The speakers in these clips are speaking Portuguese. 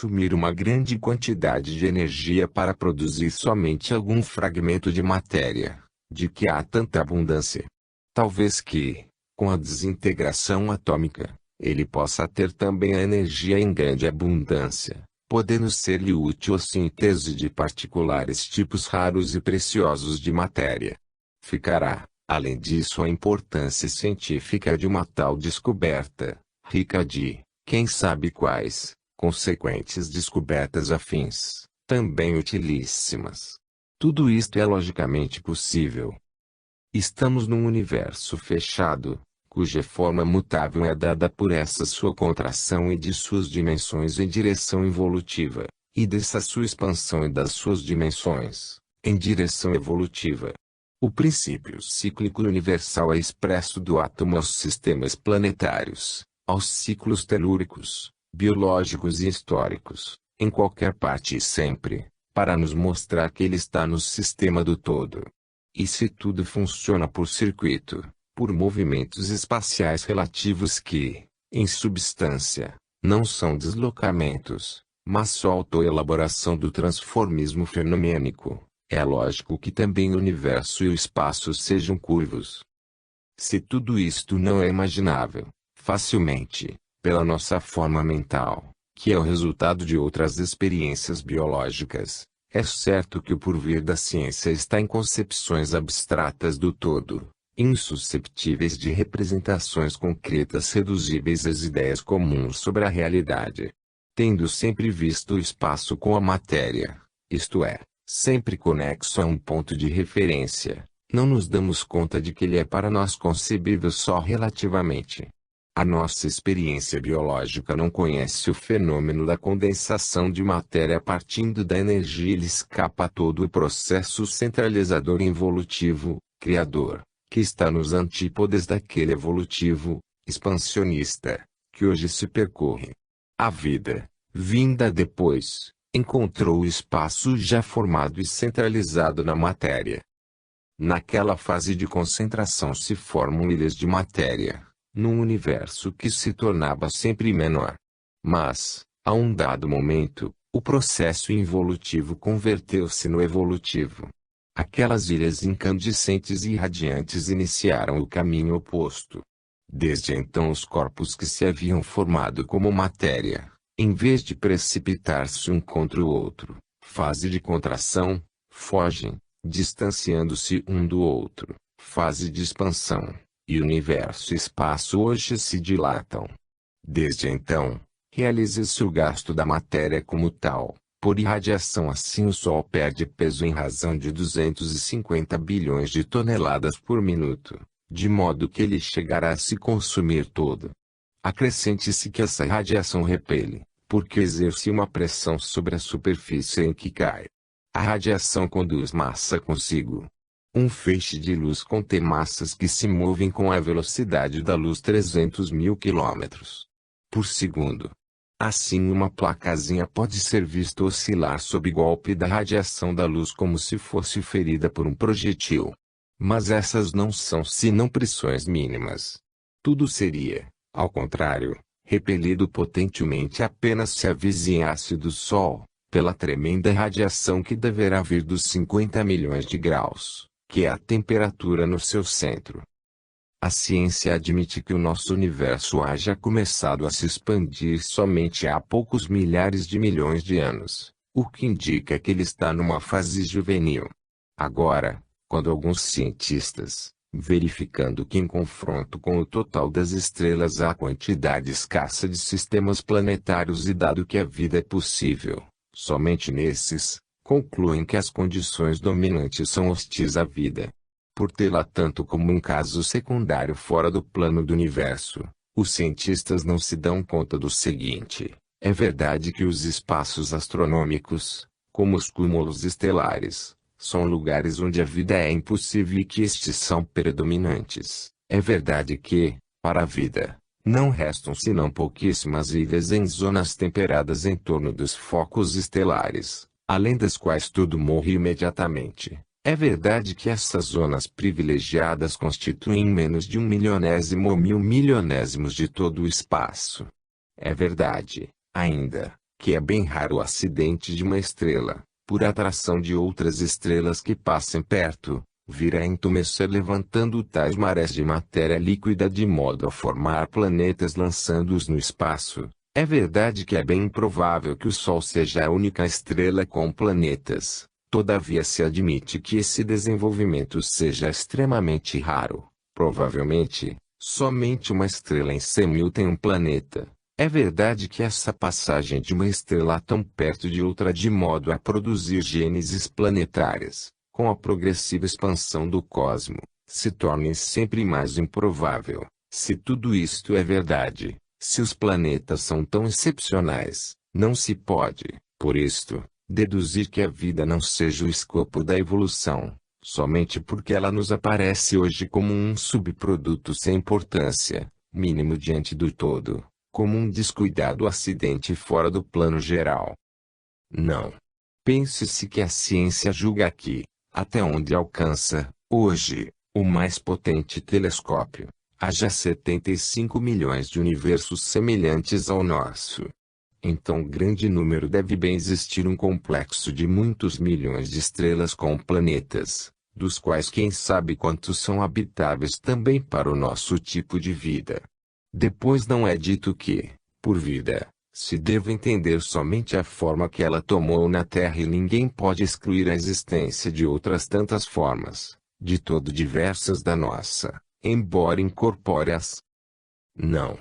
consumir uma grande quantidade de energia para produzir somente algum fragmento de matéria, de que há tanta abundância. Talvez que, com a desintegração atômica, ele possa ter também a energia em grande abundância, podendo ser-lhe útil a síntese de particulares tipos raros e preciosos de matéria. Ficará, além disso, a importância científica de uma tal descoberta, rica de, quem sabe quais, consequentes descobertas afins, também utilíssimas. Tudo isto é logicamente possível. Estamos num universo fechado, cuja forma mutável é dada por essa sua contração e de suas dimensões em direção evolutiva, e dessa sua expansão e das suas dimensões, em direção evolutiva. O princípio cíclico universal é expresso do átomo aos sistemas planetários, aos ciclos telúricos, biológicos e históricos, em qualquer parte e sempre, para nos mostrar que ele está no sistema do todo. E se tudo funciona por circuito, por movimentos espaciais relativos que, em substância, não são deslocamentos, mas só autoelaboração do transformismo fenomênico, é lógico que também o universo e o espaço sejam curvos. Se tudo isto não é imaginável, facilmente, pela nossa forma mental, que é o resultado de outras experiências biológicas, é certo que o porvir da ciência está em concepções abstratas do todo, insusceptíveis de representações concretas reduzíveis às ideias comuns sobre a realidade. Tendo sempre visto o espaço com a matéria, isto é, sempre conexo a um ponto de referência, não nos damos conta de que ele é para nós concebível só relativamente. A nossa experiência biológica não conhece o fenômeno da condensação de matéria partindo da energia e lhe escapa a todo o processo centralizador involutivo, criador, que está nos antípodes daquele evolutivo, expansionista, que hoje se percorre. A vida, vinda depois, encontrou o espaço já formado e centralizado na matéria. Naquela fase de concentração se formam ilhas de matéria, num universo que se tornava sempre menor. Mas, a um dado momento, o processo involutivo converteu-se no evolutivo. Aquelas ilhas incandescentes e irradiantes iniciaram o caminho oposto. Desde então os corpos que se haviam formado como matéria, em vez de precipitar-se um contra o outro, fase de contração, fogem, distanciando-se um do outro, fase de expansão. E universo e espaço hoje se dilatam. Desde então, realiza-se o gasto da matéria como tal. Por irradiação assim o Sol perde peso em razão de 250 bilhões de toneladas por minuto, de modo que ele chegará a se consumir todo. Acrescente-se que essa radiação repele, porque exerce uma pressão sobre a superfície em que cai. A radiação conduz massa consigo. Um feixe de luz contém massas que se movem com a velocidade da luz 300.000 km por segundo. Assim uma placazinha pode ser vista oscilar sob golpe da radiação da luz como se fosse ferida por um projetil. Mas essas não são senão pressões mínimas. Tudo seria, ao contrário, repelido potentemente apenas se avizinhasse do Sol, pela tremenda radiação que deverá vir dos 50 milhões de graus, que é a temperatura no seu centro. A ciência admite que o nosso universo haja começado a se expandir somente há poucos milhares de milhões de anos, o que indica que ele está numa fase juvenil. Agora, quando alguns cientistas, verificando que em confronto com o total das estrelas há quantidade escassa de sistemas planetários e dado que a vida é possível, somente nesses, concluem que as condições dominantes são hostis à vida. Por tê-la tanto como um caso secundário fora do plano do universo, os cientistas não se dão conta do seguinte: é verdade que os espaços astronômicos, como os cúmulos estelares, são lugares onde a vida é impossível e que estes são predominantes. É verdade que, para a vida, não restam senão pouquíssimas ilhas em zonas temperadas em torno dos focos estelares, além das quais tudo morre imediatamente. É verdade que essas zonas privilegiadas constituem menos de 1 milionésimo ou 1.000 milionésimos de todo o espaço. É verdade, ainda, que é bem raro o acidente de uma estrela, por atração de outras estrelas que passem perto, vir a entumecer levantando tais marés de matéria líquida de modo a formar planetas lançando-os no espaço. É verdade que é bem improvável que o Sol seja a única estrela com planetas, todavia se admite que esse desenvolvimento seja extremamente raro. Provavelmente, somente uma estrela em 100.000 tem um planeta. É verdade que essa passagem de uma estrela tão perto de outra de modo a produzir gênesis planetárias, com a progressiva expansão do cosmo, se torne sempre mais improvável. Se tudo isto é verdade, se os planetas são tão excepcionais, não se pode, por isto, deduzir que a vida não seja o escopo da evolução, somente porque ela nos aparece hoje como um subproduto sem importância, mínimo diante do todo, como um descuidado acidente fora do plano geral. Não. Pense-se que a ciência julga que, até onde alcança, hoje, o mais potente telescópio, haja 75 milhões de universos semelhantes ao nosso. Então grande número deve bem existir um complexo de muitos milhões de estrelas com planetas, dos quais quem sabe quantos são habitáveis também para o nosso tipo de vida. Depois não é dito que, por vida, se deve entender somente a forma que ela tomou na Terra e ninguém pode excluir a existência de outras tantas formas, de todo diversas da nossa, embora incorpóreas. Não.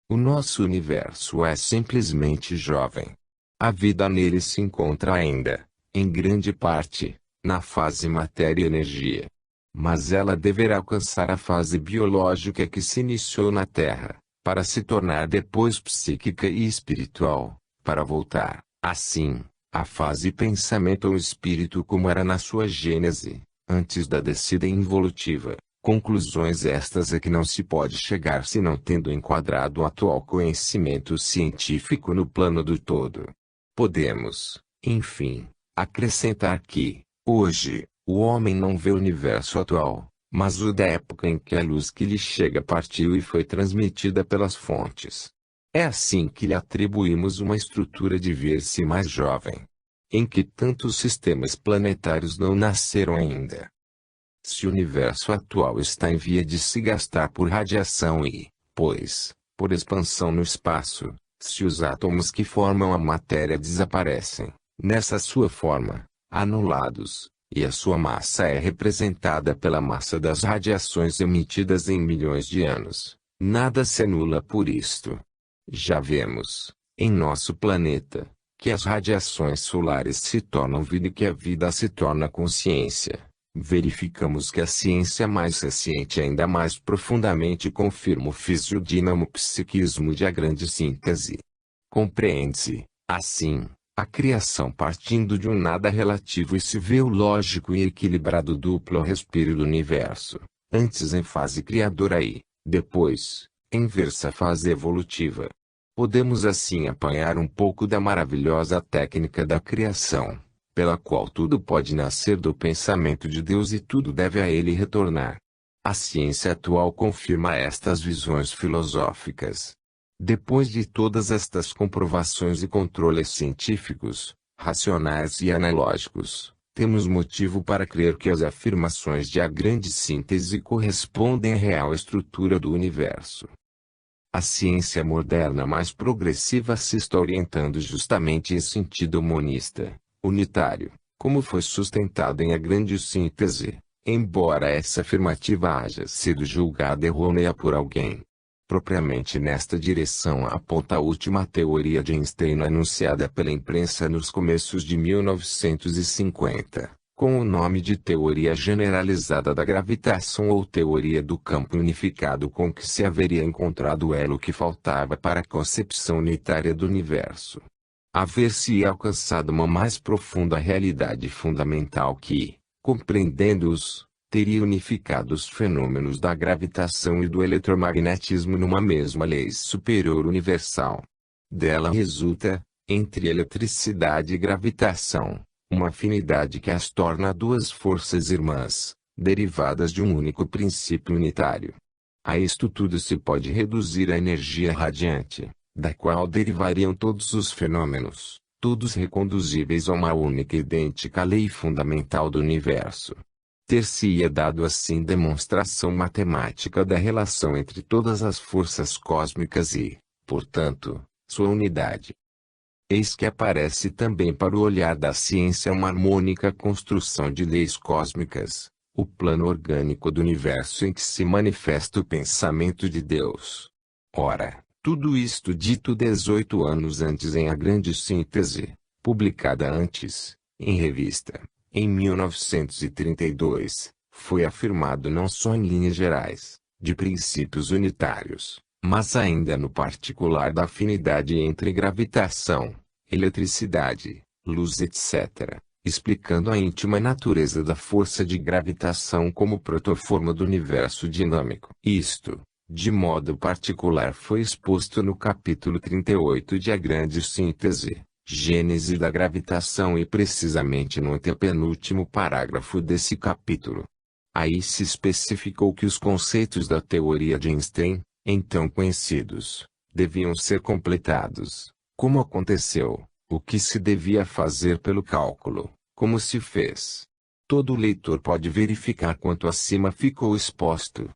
O nosso universo é simplesmente jovem. A vida nele se encontra ainda, em grande parte, na fase matéria-energia. Mas ela deverá alcançar a fase biológica que se iniciou na Terra, para se tornar depois psíquica e espiritual, para voltar, assim, à fase pensamento ou espírito como era na sua gênese, antes da descida involutiva. Conclusões estas a que não se pode chegar se não tendo enquadrado o atual conhecimento científico no plano do todo. Podemos, enfim, acrescentar que, hoje, o homem não vê o universo atual, mas o da época em que a luz que lhe chega partiu e foi transmitida pelas fontes. É assim que lhe atribuímos uma estrutura de ver-se mais jovem, em que tantos sistemas planetários não nasceram ainda. Se o universo atual está em via de se gastar por radiação e, pois, por expansão no espaço, se os átomos que formam a matéria desaparecem, nessa sua forma, anulados, e a sua massa é representada pela massa das radiações emitidas em milhões de anos, nada se anula por isto. Já vemos, em nosso planeta, que as radiações solares se tornam vida e que a vida se torna consciência. Verificamos que a ciência mais recente ainda mais profundamente confirma o fisiodinamo-psiquismo de a grande síntese. Compreende-se, assim, a criação partindo de um nada relativo e se vê o lógico e equilibrado duplo respiro do universo, antes em fase criadora e, depois, em versa fase evolutiva. Podemos assim apanhar um pouco da maravilhosa técnica da criação, pela qual tudo pode nascer do pensamento de Deus e tudo deve a Ele retornar. A ciência atual confirma estas visões filosóficas. Depois de todas estas comprovações e controles científicos, racionais e analógicos, temos motivo para crer que as afirmações de a grande síntese correspondem à real estrutura do universo. A ciência moderna mais progressiva se está orientando justamente em sentido monista, unitário, como foi sustentado em A Grande Síntese, embora essa afirmativa haja sido julgada errônea por alguém. Propriamente nesta direção aponta a última teoria de Einstein anunciada pela imprensa nos começos de 1950, com o nome de Teoria Generalizada da Gravitação ou Teoria do Campo Unificado, com que se haveria encontrado o elo que faltava para a concepção unitária do universo. Haver-se alcançado uma mais profunda realidade fundamental que, compreendendo-os, teria unificado os fenômenos da gravitação e do eletromagnetismo numa mesma lei superior universal. Dela resulta, entre eletricidade e gravitação, uma afinidade que as torna duas forças irmãs, derivadas de um único princípio unitário. A isto tudo se pode reduzir a energia radiante, da qual derivariam todos os fenômenos, todos reconduzíveis a uma única e idêntica lei fundamental do universo. Ter-se-ia dado assim demonstração matemática da relação entre todas as forças cósmicas e, portanto, sua unidade. Eis que aparece também para o olhar da ciência uma harmônica construção de leis cósmicas, o plano orgânico do universo em que se manifesta o pensamento de Deus. Ora, tudo isto dito 18 anos antes em A Grande Síntese, publicada antes, em revista, em 1932, foi afirmado não só em linhas gerais, de princípios unitários, mas ainda no particular da afinidade entre gravitação, eletricidade, luz etc., explicando a íntima natureza da força de gravitação como protoforma do universo dinâmico. Isto, de modo particular, foi exposto no capítulo 38 de A Grande Síntese, Gênese da Gravitação, e precisamente no antepenúltimo parágrafo desse capítulo. Aí se especificou que os conceitos da teoria de Einstein, então conhecidos, deviam ser completados, como aconteceu, o que se devia fazer pelo cálculo, como se fez. Todo leitor pode verificar quanto acima ficou exposto.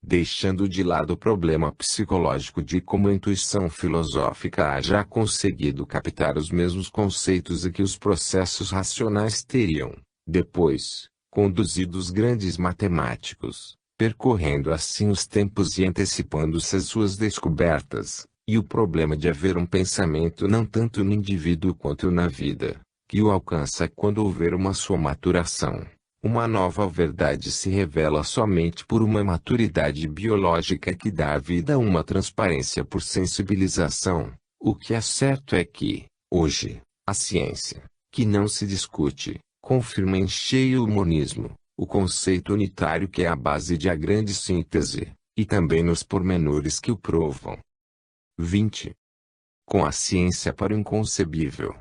Deixando de lado o problema psicológico de como a intuição filosófica ha já conseguido captar os mesmos conceitos e que os processos racionais teriam, depois, conduzido os grandes matemáticos, percorrendo assim os tempos e antecipando-se às suas descobertas, e o problema de haver um pensamento não tanto no indivíduo quanto na vida, que o alcança quando houver uma sua maturação. Uma nova verdade se revela somente por uma maturidade biológica que dá à vida uma transparência por sensibilização. O que é certo é que, hoje, a ciência, que não se discute, confirma em cheio o monismo, o conceito unitário que é a base de A Grande Síntese, e também nos pormenores que o provam. 20. Com a ciência para o inconcebível.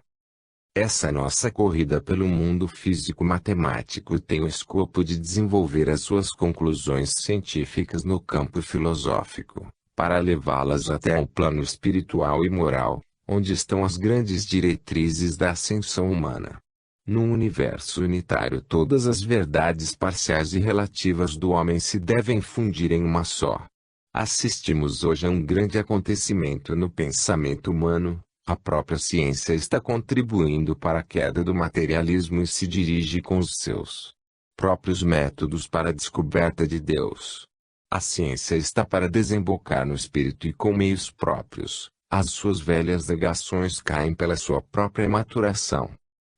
Essa nossa corrida pelo mundo físico-matemático tem o escopo de desenvolver as suas conclusões científicas no campo filosófico, para levá-las até ao plano espiritual e moral, onde estão as grandes diretrizes da ascensão humana. Num universo unitário, todas as verdades parciais e relativas do homem se devem fundir em uma só. Assistimos hoje a um grande acontecimento no pensamento humano. A própria ciência está contribuindo para a queda do materialismo e se dirige com os seus próprios métodos para a descoberta de Deus. A ciência está para desembocar no espírito e com meios próprios. As suas velhas negações caem pela sua própria maturação.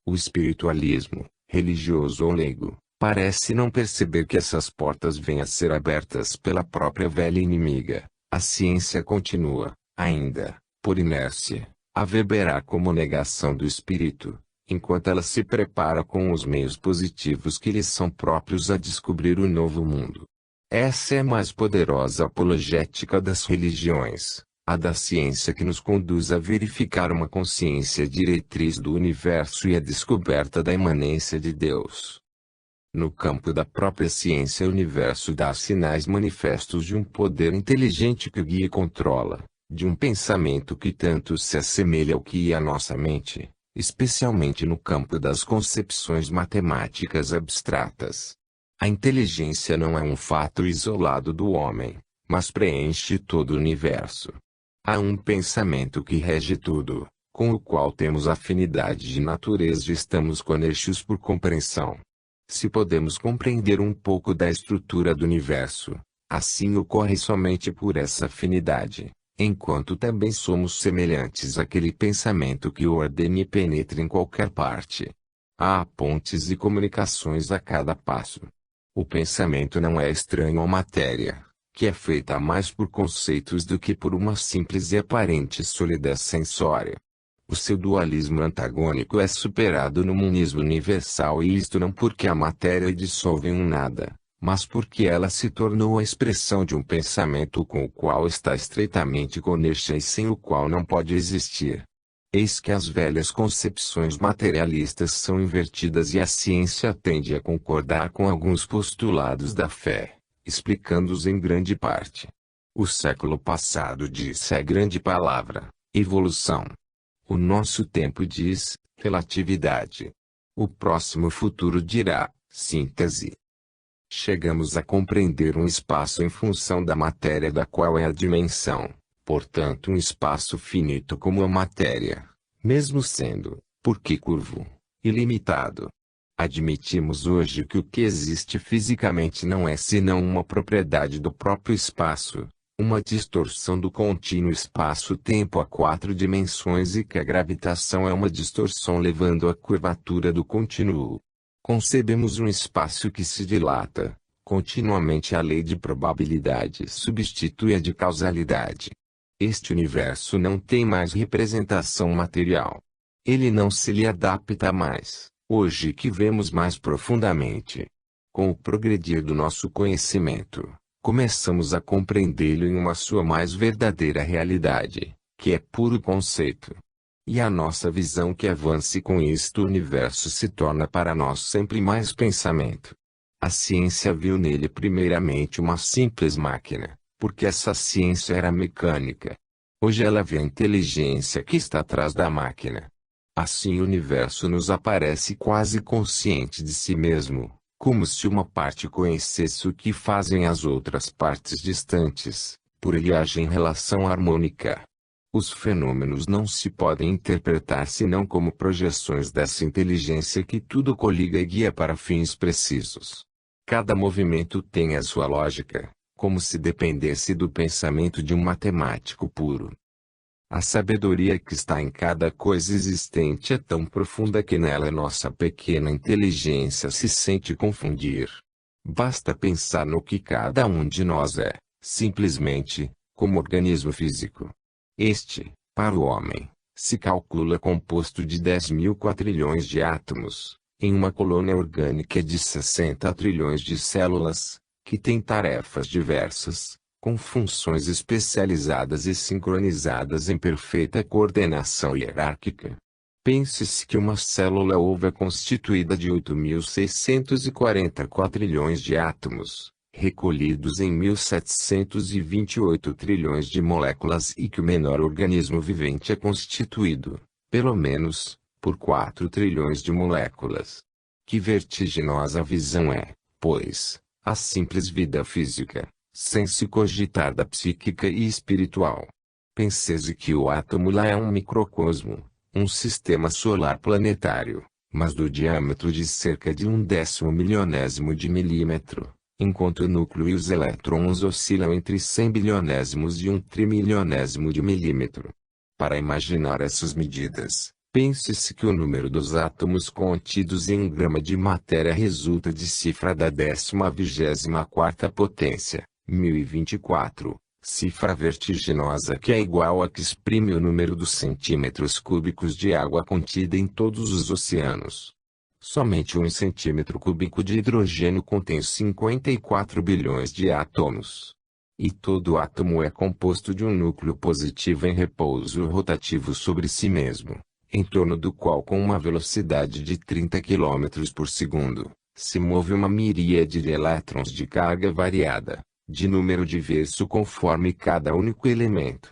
O espiritualismo, religioso ou leigo, parece não perceber que essas portas vêm a ser abertas pela própria velha inimiga. A ciência continua, ainda, por inércia, a verberar como negação do espírito, enquanto ela se prepara com os meios positivos que lhe são próprios a descobrir o novo mundo. Essa é a mais poderosa apologética das religiões, a da ciência, que nos conduz a verificar uma consciência diretriz do universo e a descoberta da imanência de Deus. No campo da própria ciência, o universo dá sinais manifestos de um poder inteligente que guia e controla, de um pensamento que tanto se assemelha ao que é a nossa mente, especialmente no campo das concepções matemáticas abstratas. A inteligência não é um fato isolado do homem, mas preenche todo o universo. Há um pensamento que rege tudo, com o qual temos afinidade de natureza e estamos conexos por compreensão. Se podemos compreender um pouco da estrutura do universo, assim ocorre somente por essa afinidade, enquanto também somos semelhantes àquele pensamento que o ordena e penetra em qualquer parte. Há pontes e comunicações a cada passo. O pensamento não é estranho à matéria, que é feita mais por conceitos do que por uma simples e aparente solidez sensória. O seu dualismo antagônico é superado no monismo universal, e isto não porque a matéria dissolve em um nada, mas porque ela se tornou a expressão de um pensamento com o qual está estreitamente conexa e sem o qual não pode existir. Eis que as velhas concepções materialistas são invertidas e a ciência tende a concordar com alguns postulados da fé, explicando-os em grande parte. O século passado disse a grande palavra, evolução. O nosso tempo diz, relatividade. O próximo futuro dirá, síntese. Chegamos a compreender um espaço em função da matéria da qual é a dimensão, portanto um espaço finito como a matéria, mesmo sendo, porque curvo, ilimitado. Admitimos hoje que o que existe fisicamente não é senão uma propriedade do próprio espaço, uma distorção do contínuo espaço-tempo a 4 dimensões e que a gravitação é uma distorção levando à curvatura do contínuo. Concebemos um espaço que se dilata, continuamente a lei de probabilidade substitui a de causalidade. Este universo não tem mais representação material. Ele não se lhe adapta mais, hoje que vemos mais profundamente. Com o progredir do nosso conhecimento, começamos a compreendê-lo em uma sua mais verdadeira realidade, que é puro conceito. E a nossa visão que avance com isto o universo se torna para nós sempre mais pensamento. A ciência viu nele primeiramente uma simples máquina, porque essa ciência era mecânica. Hoje ela vê a inteligência que está atrás da máquina. Assim o universo nos aparece quase consciente de si mesmo, como se uma parte conhecesse o que fazem as outras partes distantes, por ele age em relação harmônica. Os fenômenos não se podem interpretar senão como projeções dessa inteligência que tudo coliga e guia para fins precisos. Cada movimento tem a sua lógica, como se dependesse do pensamento de um matemático puro. A sabedoria que está em cada coisa existente é tão profunda que nela nossa pequena inteligência se sente confundir. Basta pensar no que cada um de nós é, simplesmente, como organismo físico. Este, para o homem, se calcula composto de 10.000 quatrilhões de átomos, em uma colônia orgânica de 60 trilhões de células, que tem tarefas diversas, com funções especializadas e sincronizadas em perfeita coordenação hierárquica. Pense-se que uma célula ovo é constituída de 8.640 quatrilhões de átomos, recolhidos em 1.728 trilhões de moléculas e que o menor organismo vivente é constituído, pelo menos, por 4 trilhões de moléculas. Que vertiginosa visão é, pois, a simples vida física, sem se cogitar da psíquica e espiritual. Pense que o átomo lá é um microcosmo, um sistema solar planetário, mas do diâmetro de cerca de 1/10 milionésimo de milímetro, enquanto o núcleo e os elétrons oscilam entre 100 bilionésimos e 1 trimilionésimo de milímetro. Para imaginar essas medidas, pense-se que o número dos átomos contidos em 1 grama de matéria resulta de cifra da 10ª potência, 1024, cifra vertiginosa que é igual a que exprime o número dos centímetros cúbicos de água contida em todos os oceanos. Somente 1 centímetro cúbico de hidrogênio contém 54 bilhões de átomos. E todo átomo é composto de um núcleo positivo em repouso rotativo sobre si mesmo, em torno do qual com uma velocidade de 30 km por segundo, se move uma miríade de elétrons de carga variada, de número diverso conforme cada único elemento.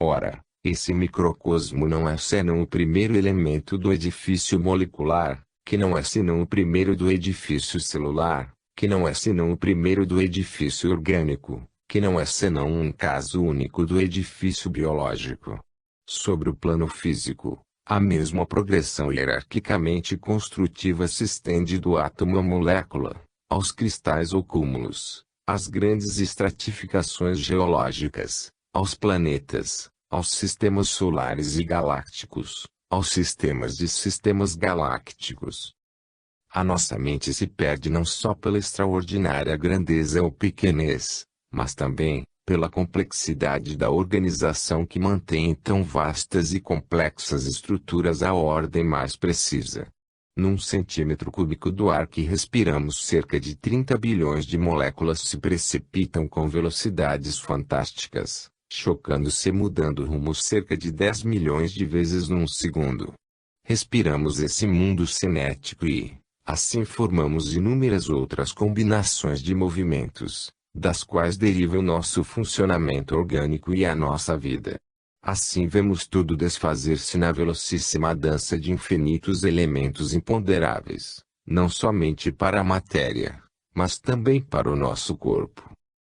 Ora, esse microcosmo não é senão o primeiro elemento do edifício molecular, que não é senão o primeiro do edifício celular, que não é senão o primeiro do edifício orgânico, que não é senão um caso único do edifício biológico. Sobre o plano físico, a mesma progressão hierarquicamente construtiva se estende do átomo à molécula, aos cristais ou cúmulos, às grandes estratificações geológicas, aos planetas, aos sistemas solares e galácticos, aos sistemas de sistemas galácticos. A nossa mente se perde não só pela extraordinária grandeza ou pequenez, mas também, pela complexidade da organização que mantém em tão vastas e complexas estruturas a ordem mais precisa. Num centímetro cúbico do ar que respiramos, cerca de 30 bilhões de moléculas se precipitam com velocidades fantásticas, chocando-se e mudando rumo cerca de 10 milhões de vezes num segundo. Respiramos esse mundo cinético e, assim formamos inúmeras outras combinações de movimentos, das quais deriva o nosso funcionamento orgânico e a nossa vida. Assim vemos tudo desfazer-se na velocíssima dança de infinitos elementos imponderáveis, não somente para a matéria, mas também para o nosso corpo.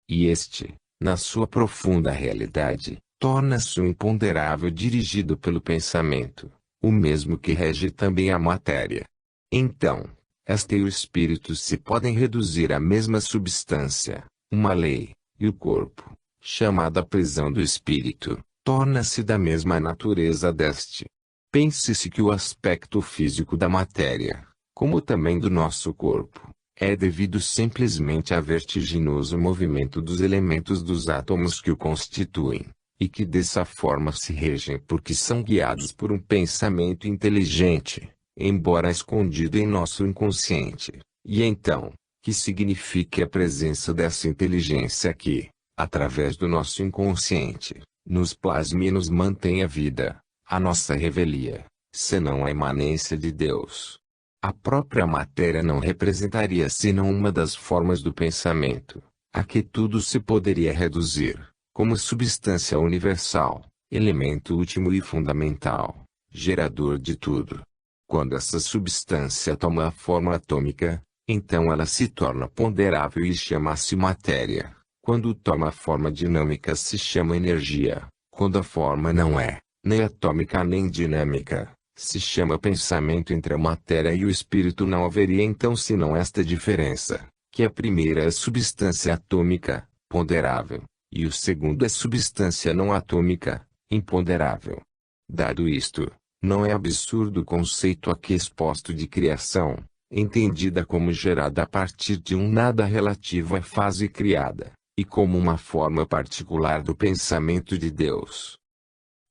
E este, na sua profunda realidade, torna-se um imponderável dirigido pelo pensamento, o mesmo que rege também a matéria. Então, esta e o espírito se podem reduzir à mesma substância, uma lei, e o corpo, chamada prisão do espírito, torna-se da mesma natureza deste. Pense-se que o aspecto físico da matéria, como também do nosso corpo, é devido simplesmente ao vertiginoso movimento dos elementos dos átomos que o constituem, e que dessa forma se regem porque são guiados por um pensamento inteligente, embora escondido em nosso inconsciente. E então, que signifique a presença dessa inteligência que, através do nosso inconsciente, nos plasma e nos mantém a vida, a nossa revelia, senão a imanência de Deus. A própria matéria não representaria senão uma das formas do pensamento, a que tudo se poderia reduzir, como substância universal, elemento último e fundamental, gerador de tudo. Quando essa substância toma a forma atômica, então ela se torna ponderável e chama-se matéria. Quando toma a forma dinâmica se chama energia. Quando a forma não é, nem atômica nem dinâmica, se chama pensamento. Entre a matéria e o espírito não haveria então senão esta diferença, que a primeira é substância atômica, ponderável, e o segundo é substância não atômica, imponderável. Dado isto, não é absurdo o conceito aqui exposto de criação, entendida como gerada a partir de um nada relativo à fase criada, e como uma forma particular do pensamento de Deus.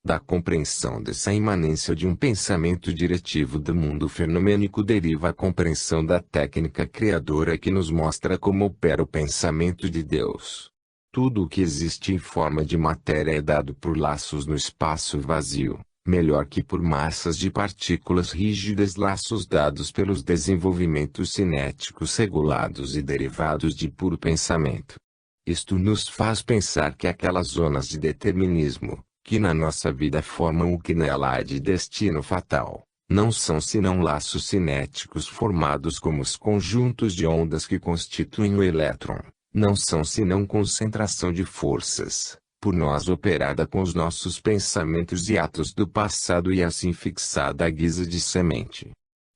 Da compreensão dessa imanência de um pensamento diretivo do mundo fenomênico deriva a compreensão da técnica criadora que nos mostra como opera o pensamento de Deus. Tudo o que existe em forma de matéria é dado por laços no espaço vazio, melhor que por massas de partículas rígidas, laços dados pelos desenvolvimentos cinéticos regulados e derivados de puro pensamento. Isto nos faz pensar que aquelas zonas de determinismo, que na nossa vida formam o que nela há de destino fatal, não são senão laços cinéticos formados como os conjuntos de ondas que constituem o elétron, não são senão concentração de forças, por nós operada com os nossos pensamentos e atos do passado e assim fixada à guisa de semente.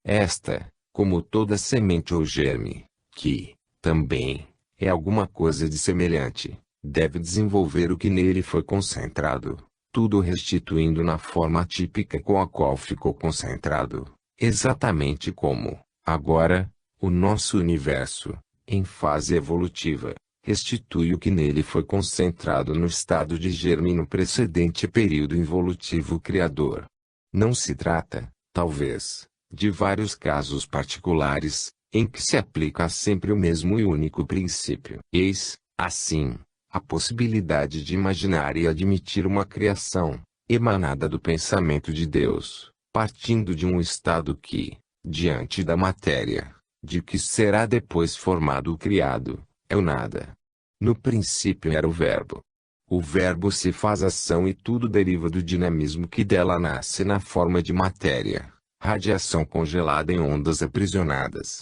Esta, como toda semente ou germe, que, também, é alguma coisa de semelhante, deve desenvolver o que nele foi concentrado, tudo restituindo na forma típica com a qual ficou concentrado, exatamente como, agora, o nosso universo, em fase evolutiva, restitui o que nele foi concentrado no estado de germe no precedente período involutivo criador. Não se trata, talvez, de vários casos particulares, em que se aplica sempre o mesmo e único princípio. Eis, assim, a possibilidade de imaginar e admitir uma criação, emanada do pensamento de Deus, partindo de um estado que, diante da matéria, de que será depois formado o criado, é o nada. No princípio era o Verbo. O Verbo se faz ação e tudo deriva do dinamismo que dela nasce na forma de matéria, radiação congelada em ondas aprisionadas.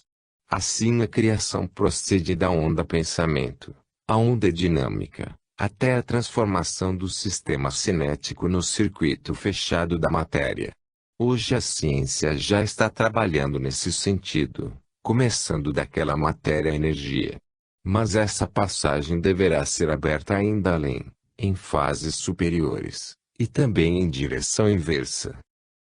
Assim a criação procede da onda pensamento, a onda dinâmica, até a transformação do sistema cinético no circuito fechado da matéria. Hoje a ciência já está trabalhando nesse sentido, começando daquela matéria-energia. Mas essa passagem deverá ser aberta ainda além, em fases superiores, e também em direção inversa.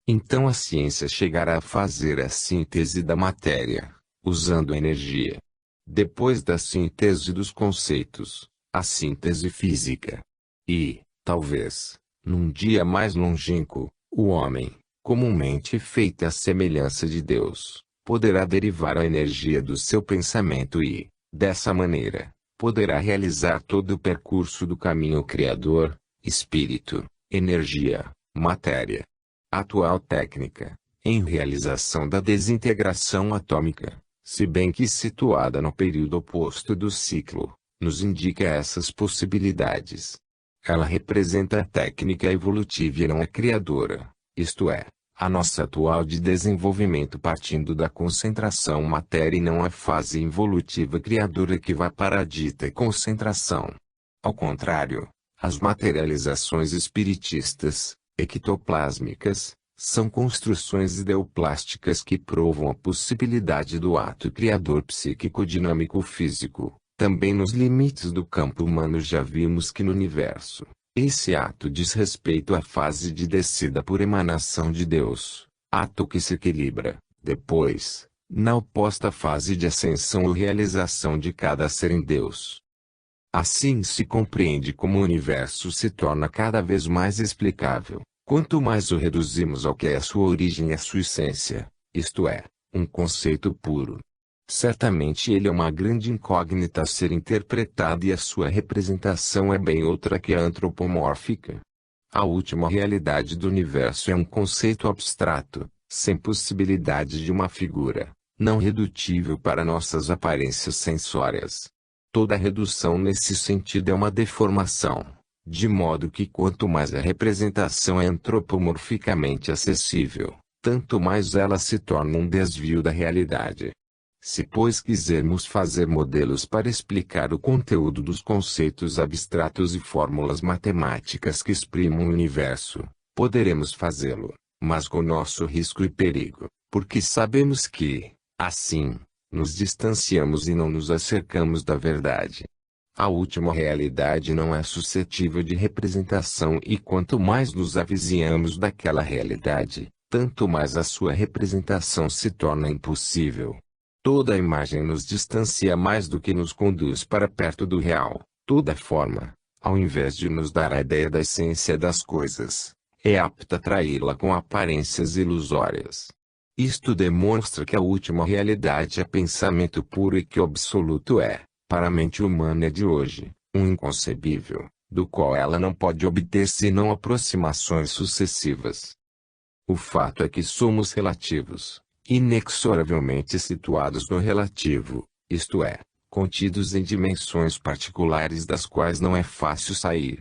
Então a ciência chegará a fazer a síntese da matéria, usando a energia. Depois da síntese dos conceitos, a síntese física. E, talvez, num dia mais longínquo, o homem, comumente feito à semelhança de Deus, poderá derivar a energia do seu pensamento e, dessa maneira, poderá realizar todo o percurso do caminho criador, espírito, energia, matéria. A atual técnica, em realização da desintegração atômica, se bem que situada no período oposto do ciclo, nos indica essas possibilidades. Ela representa a técnica evolutiva e não a criadora, isto é, a nossa atual de desenvolvimento partindo da concentração matéria e não a fase evolutiva criadora que vai para a dita concentração. Ao contrário, as materializações espiritistas, ectoplásmicas, são construções ideoplásticas que provam a possibilidade do ato criador psíquico-dinâmico-físico. Também nos limites do campo humano já vimos que no universo, esse ato diz respeito à fase de descida por emanação de Deus, ato que se equilibra, depois, na oposta fase de ascensão ou realização de cada ser em Deus. Assim se compreende como o universo se torna cada vez mais explicável, quanto mais o reduzimos ao que é a sua origem e a sua essência, isto é, um conceito puro. Certamente ele é uma grande incógnita a ser interpretada e a sua representação é bem outra que a antropomórfica. A última realidade do universo é um conceito abstrato, sem possibilidade de uma figura, não redutível para nossas aparências sensórias. Toda redução nesse sentido é uma deformação, de modo que quanto mais a representação é antropomorficamente acessível, tanto mais ela se torna um desvio da realidade. Se pois quisermos fazer modelos para explicar o conteúdo dos conceitos abstratos e fórmulas matemáticas que exprimam o universo, poderemos fazê-lo, mas com nosso risco e perigo, porque sabemos que, assim, nos distanciamos e não nos acercamos da verdade. A última realidade não é suscetível de representação e quanto mais nos avizinhamos daquela realidade, tanto mais a sua representação se torna impossível. Toda imagem nos distancia mais do que nos conduz para perto do real. Toda forma, ao invés de nos dar a ideia da essência das coisas, é apta a traí-la com aparências ilusórias. Isto demonstra que a última realidade é pensamento puro e que o absoluto é, para a mente humana de hoje, um inconcebível, do qual ela não pode obter senão aproximações sucessivas. O fato é que somos relativos, inexoravelmente situados no relativo, isto é, contidos em dimensões particulares das quais não é fácil sair.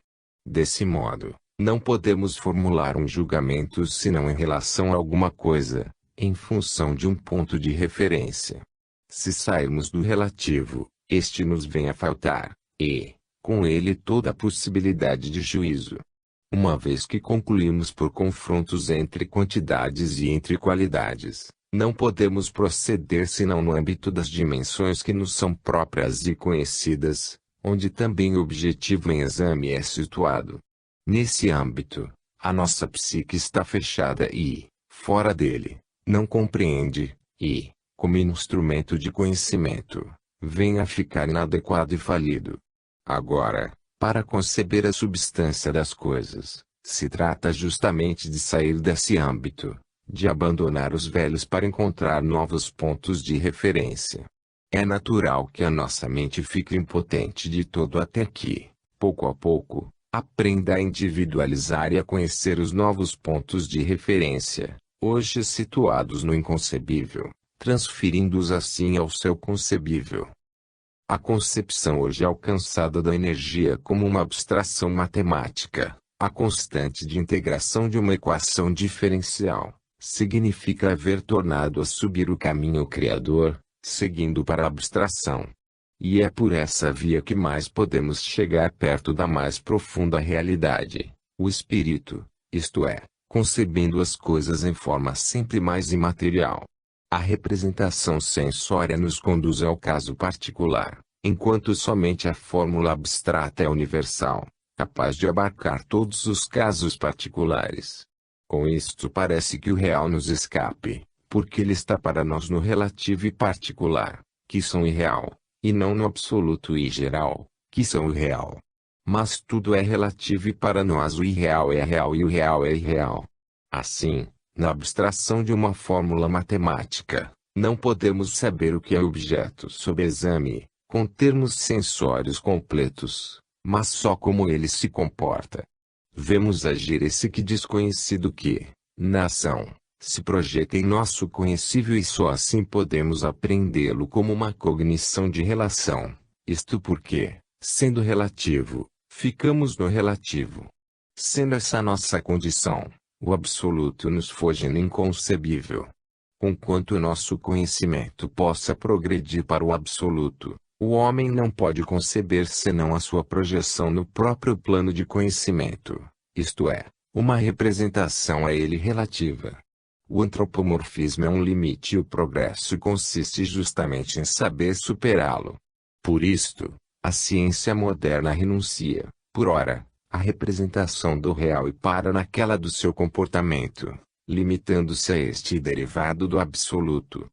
Desse modo, não podemos formular um julgamento senão em relação a alguma coisa, em função de um ponto de referência. Se sairmos do relativo, este nos vem a faltar, e, com ele toda a possibilidade de juízo. Uma vez que concluímos por confrontos entre quantidades e entre qualidades, não podemos proceder senão no âmbito das dimensões que nos são próprias e conhecidas, onde também o objetivo em exame é situado. Nesse âmbito, a nossa psique está fechada e, fora dele, não compreende, e, como instrumento de conhecimento, vem a ficar inadequado e falido. Agora, para conceber a substância das coisas, se trata justamente de sair desse âmbito, de abandonar os velhos para encontrar novos pontos de referência. É natural que a nossa mente fique impotente de todo até que, pouco a pouco, aprenda a individualizar e a conhecer os novos pontos de referência, hoje situados no inconcebível, transferindo-os assim ao seu concebível. A concepção hoje alcançada da energia como uma abstração matemática, a constante de integração de uma equação diferencial, significa haver tornado a subir o caminho criador, seguindo para a abstração. E é por essa via que mais podemos chegar perto da mais profunda realidade, o espírito, isto é, concebendo as coisas em forma sempre mais imaterial. A representação sensória nos conduz ao caso particular, enquanto somente a fórmula abstrata é universal, capaz de abarcar todos os casos particulares. Com isto parece que o real nos escape, porque ele está para nós no relativo e particular, que são irreal, e não no absoluto e geral, que são o real. Mas tudo é relativo e para nós o irreal é real e o real é irreal. Assim, na abstração de uma fórmula matemática, não podemos saber o que é objeto sob exame, com termos sensórios completos, mas só como ele se comporta. Vemos agir esse que desconhecido que, na ação, se projeta em nosso conhecível e só assim podemos apreendê-lo como uma cognição de relação, isto porque, Sendo relativo, ficamos no relativo. Sendo essa nossa condição, o absoluto nos foge inconcebível. Conquanto o nosso conhecimento possa progredir para o absoluto, o homem não pode conceber senão a sua projeção no próprio plano de conhecimento, isto é, uma representação a ele relativa. O antropomorfismo é um limite e o progresso consiste justamente em saber superá-lo. Por isto, a ciência moderna renuncia, por ora, à representação do real e para naquela do seu comportamento, limitando-se a este derivado do absoluto.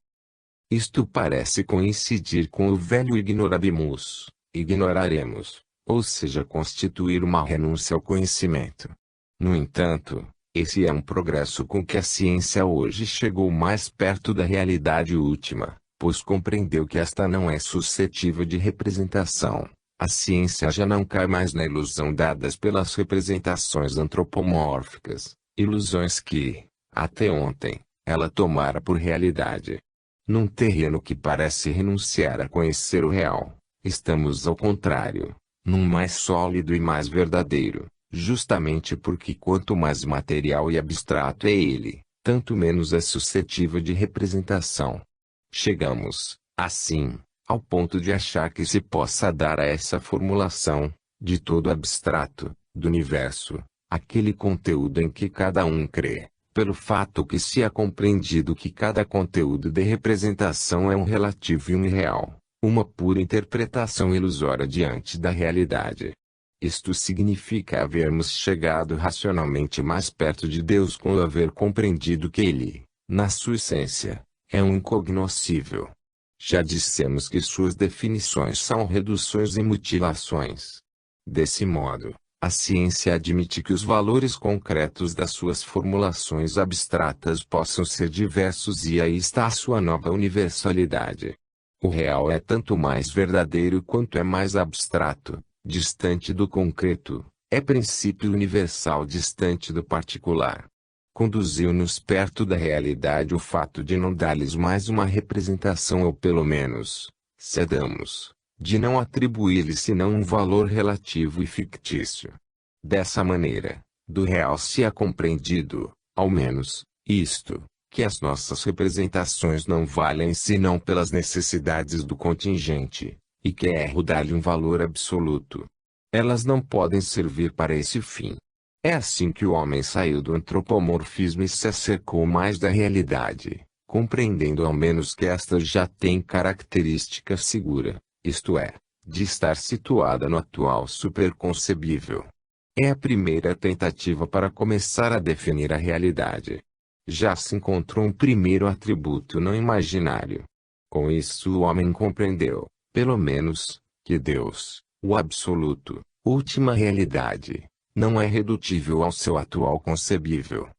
Isto parece coincidir com o velho ignorabimus, ignoraremos, ou seja, constituir uma renúncia ao conhecimento. No entanto, esse é um progresso com que a ciência hoje chegou mais perto da realidade última, pois compreendeu que esta não é suscetível de representação. A ciência já não cai mais na ilusão dadas pelas representações antropomórficas, ilusões que, até ontem, ela tomara por realidade. Num terreno que parece renunciar a conhecer o real, estamos ao contrário, num mais sólido e mais verdadeiro, justamente porque quanto mais material e abstrato é ele, tanto menos é suscetível de representação. Chegamos, assim, ao ponto de achar que se possa dar a essa formulação, de todo abstrato, do universo, aquele conteúdo em que cada um crê, pelo fato que se é compreendido que cada conteúdo de representação é um relativo e um irreal, uma pura interpretação ilusória diante da realidade. Isto significa havermos chegado racionalmente mais perto de Deus com o haver compreendido que Ele, na sua essência, é um incognoscível. Já dissemos que suas definições são reduções e mutilações. Desse modo, a ciência admite que os valores concretos das suas formulações abstratas possam ser diversos e aí está a sua nova universalidade. O real é tanto mais verdadeiro quanto é mais abstrato, distante do concreto, é princípio universal distante do particular. Conduziu-nos perto da realidade o fato de não dar-lhes mais uma representação ou pelo menos, se a damos, de não atribuir-lhes senão um valor relativo e fictício. Dessa maneira, do real se é compreendido, ao menos, isto, que as nossas representações não valem senão pelas necessidades do contingente, e que é erro dar-lhe um valor absoluto. Elas não podem servir para esse fim. É assim que o homem saiu do antropomorfismo e se acercou mais da realidade, compreendendo ao menos que esta já tem característica segura, isto é, de estar situada no atual superconcebível. É a primeira tentativa para começar a definir a realidade. Já se encontrou um primeiro atributo não imaginário. Com isso o homem compreendeu, pelo menos, que Deus, o absoluto, última realidade, não é redutível ao seu atual concebível.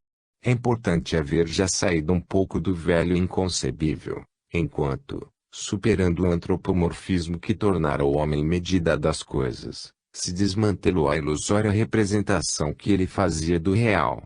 É importante haver já saído um pouco do velho inconcebível, enquanto, superando o antropomorfismo que tornara o homem medida das coisas, se desmantelou a ilusória representação que ele fazia do real.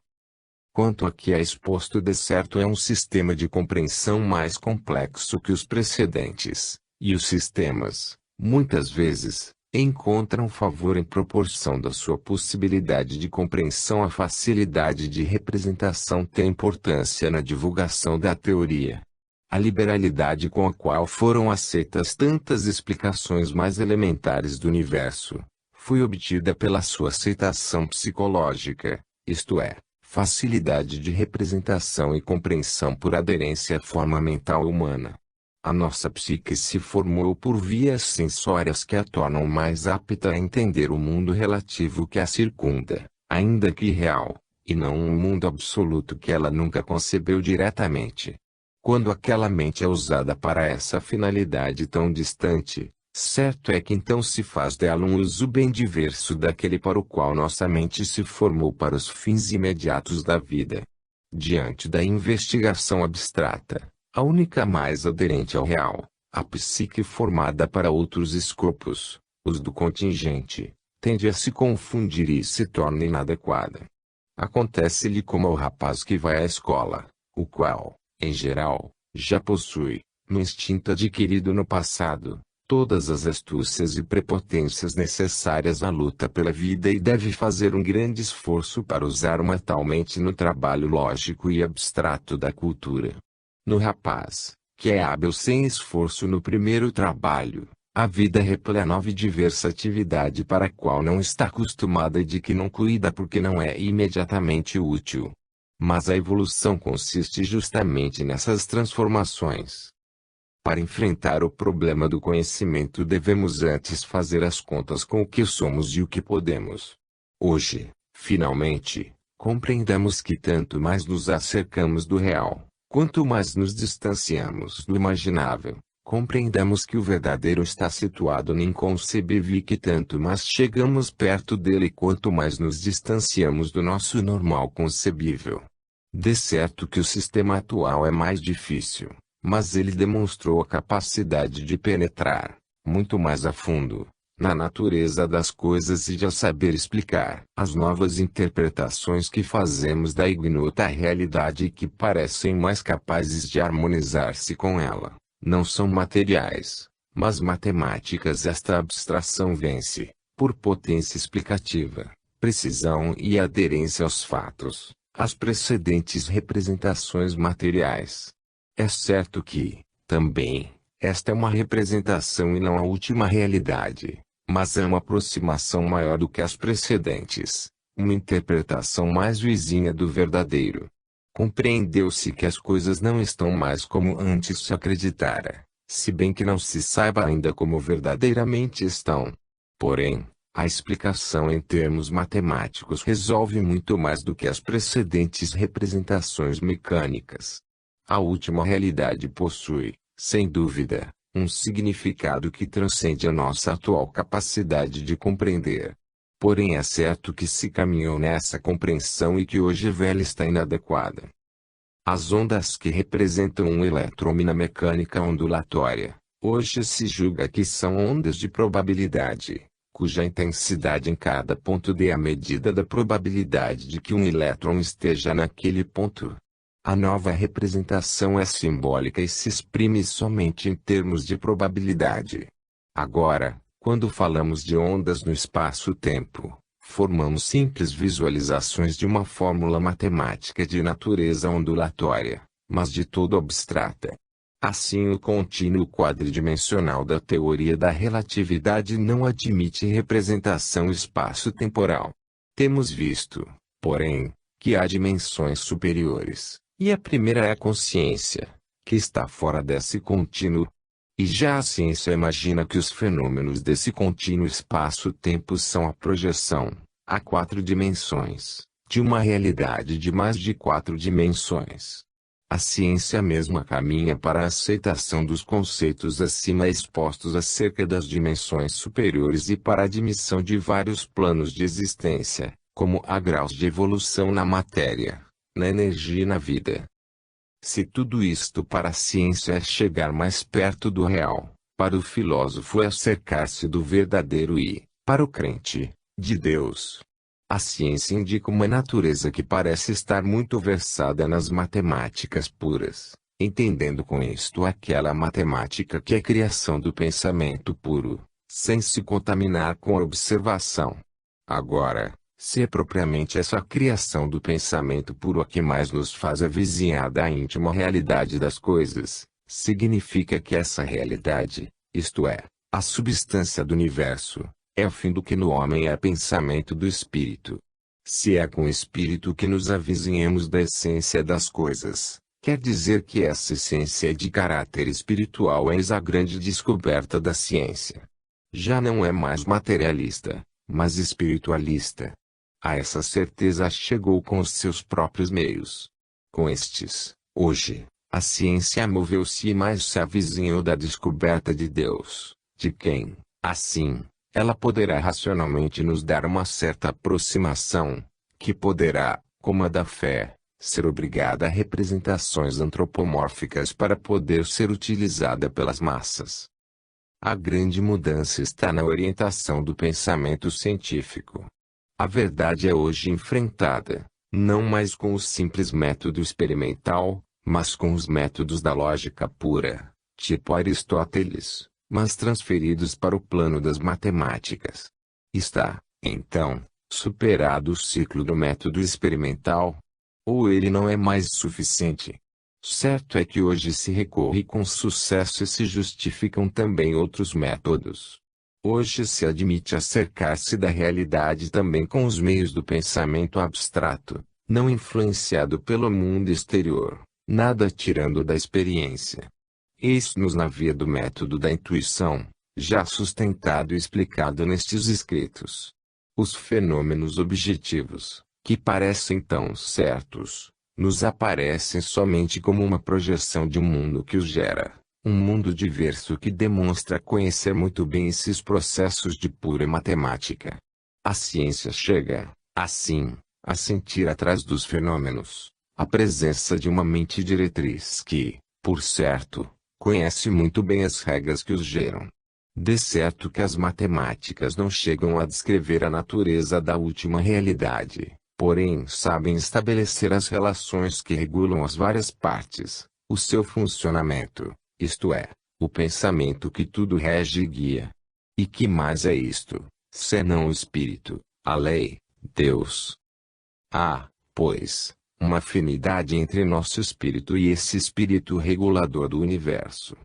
Quanto a que é exposto de certo é um sistema de compreensão mais complexo que os precedentes, e os sistemas, muitas vezes, encontram favor em proporção da sua possibilidade de compreensão. A facilidade de representação tem importância na divulgação da teoria. A liberalidade com a qual foram aceitas tantas explicações mais elementares do universo, foi obtida pela sua aceitação psicológica, isto é, facilidade de representação e compreensão por aderência à forma mental humana. A nossa psique se formou por vias sensórias que a tornam mais apta a entender o mundo relativo que a circunda, ainda que real, e não um mundo absoluto que ela nunca concebeu diretamente. Quando aquela mente é usada para essa finalidade tão distante, certo é que então se faz dela um uso bem diverso daquele para o qual nossa mente se formou para os fins imediatos da vida. Diante da investigação abstrata, a única mais aderente ao real, a psique formada para outros escopos, os do contingente, tende a se confundir e se torna inadequada. Acontece-lhe como ao rapaz que vai à escola, o qual, em geral, já possui, no instinto adquirido no passado, todas as astúcias e prepotências necessárias à luta pela vida e deve fazer um grande esforço para usar uma tal mente no trabalho lógico e abstrato da cultura. No rapaz, que é hábil sem esforço no primeiro trabalho, a vida replena e diversa atividade para a qual não está acostumada e de que não cuida porque não é imediatamente útil. Mas a evolução consiste justamente nessas transformações. Para enfrentar o problema do conhecimento devemos antes fazer as contas com o que somos e o que podemos. Hoje, finalmente, compreendamos que tanto mais nos acercamos do real, quanto mais nos distanciamos do imaginável. Compreendamos que o verdadeiro está situado no inconcebível e que tanto mais chegamos perto dele quanto mais nos distanciamos do nosso normal concebível. De certo que o sistema atual é mais difícil, mas ele demonstrou a capacidade de penetrar, muito mais a fundo, na natureza das coisas e de a saber explicar as novas interpretações que fazemos da ignota realidade e que parecem mais capazes de harmonizar-se com ela. Não são materiais, mas matemáticas. Esta abstração vence, por potência explicativa, precisão e aderência aos fatos, as precedentes representações materiais. É certo que, também, esta é uma representação e não a última realidade, mas é uma aproximação maior do que as precedentes, uma interpretação mais vizinha do verdadeiro. Compreendeu-se que as coisas não estão mais como antes se acreditara, se bem que não se saiba ainda como verdadeiramente estão. Porém, a explicação em termos matemáticos resolve muito mais do que as precedentes representações mecânicas. A última realidade possui, sem dúvida, um significado que transcende a nossa atual capacidade de compreender. Porém é certo que se caminhou nessa compreensão e que hoje velha está inadequada. As ondas que representam um elétron na mecânica ondulatória, hoje se julga que são ondas de probabilidade, cuja intensidade em cada ponto dê a medida da probabilidade de que um elétron esteja naquele ponto. A nova representação é simbólica e se exprime somente em termos de probabilidade. Agora, quando falamos de ondas no espaço-tempo, formamos simples visualizações de uma fórmula matemática de natureza ondulatória, mas de todo abstrata. Assim, o contínuo quadridimensional da teoria da relatividade não admite representação espaço-temporal. Temos visto, porém, que há dimensões superiores, e a primeira é a consciência, que está fora desse contínuo. E já a ciência imagina que os fenômenos desse contínuo espaço-tempo são a projeção, a 4 dimensões, de uma realidade de mais de 4 dimensões. A ciência mesma caminha para a aceitação dos conceitos acima expostos acerca das dimensões superiores e para a admissão de vários planos de existência, como há graus de evolução na matéria, na energia e na vida. Se tudo isto para a ciência é chegar mais perto do real, para o filósofo é acercar-se do verdadeiro e, para o crente, de Deus. A ciência indica uma natureza que parece estar muito versada nas matemáticas puras, entendendo com isto aquela matemática que é criação do pensamento puro, sem se contaminar com a observação. Agora, se é propriamente essa criação do pensamento puro a que mais nos faz avizinhar da íntima realidade das coisas, significa que essa realidade, isto é, a substância do universo, é o fim do que no homem é pensamento do espírito. Se é com o espírito que nos avizinhemos da essência das coisas, quer dizer que essa essência é de caráter espiritual. Eis a grande descoberta da ciência. Já não é mais materialista, mas espiritualista. A essa certeza chegou com os seus próprios meios. Com estes, hoje, a ciência moveu-se e mais se avizinhou da descoberta de Deus, de quem, assim, ela poderá racionalmente nos dar uma certa aproximação, que poderá, como a da fé, ser obrigada a representações antropomórficas para poder ser utilizada pelas massas. A grande mudança está na orientação do pensamento científico. A verdade é hoje enfrentada, não mais com o simples método experimental, mas com os métodos da lógica pura, tipo Aristóteles, mas transferidos para o plano das matemáticas. Está, então, superado o ciclo do método experimental? Ou ele não é mais suficiente? Certo é que hoje se recorre com sucesso e se justificam também outros métodos. Hoje se admite acercar-se da realidade também com os meios do pensamento abstrato, não influenciado pelo mundo exterior, nada tirando da experiência. Eis-nos na via do método da intuição, já sustentado e explicado nestes escritos. Os fenômenos objetivos, que parecem tão certos, nos aparecem somente como uma projeção de um mundo que os gera, um mundo diverso que demonstra conhecer muito bem esses processos de pura matemática. A ciência chega, assim, a sentir atrás dos fenômenos, a presença de uma mente diretriz que, por certo, conhece muito bem as regras que os geram. De certo que as matemáticas não chegam a descrever a natureza da última realidade, porém sabem estabelecer as relações que regulam as várias partes, o seu funcionamento, isto é, o pensamento que tudo rege e guia. E que mais é isto, senão o espírito, a lei, Deus? Há, pois, uma afinidade entre nosso espírito e esse espírito regulador do universo.